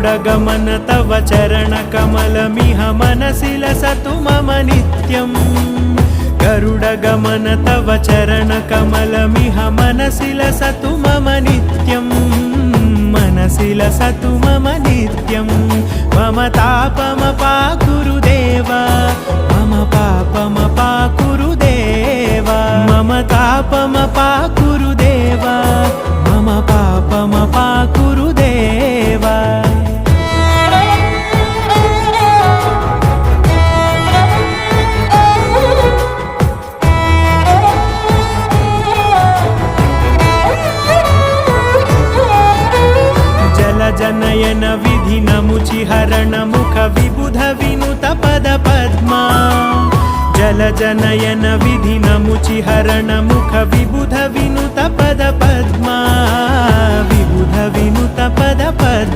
गरुडगमन तव चरणकमलमिह मनसि लसतु मम नित्यम् गरुडगमन तव चरणकमलमिह मनसि लसतु मम नित्यम् मनसि लसतु मम नित्यम् मम तापमपाकुरु देव मम पापमपाकुरु देव मम तापमपाकुरु देव मम पापमपाकुरु देव जनयन विधिनमुचिहरण मुख विबुध विनुत पद पद्मा जल जनयन विधिनमुचिहरण मुख विबुध विनुत पद पद्मा विबुध विनुत पद पद्मा।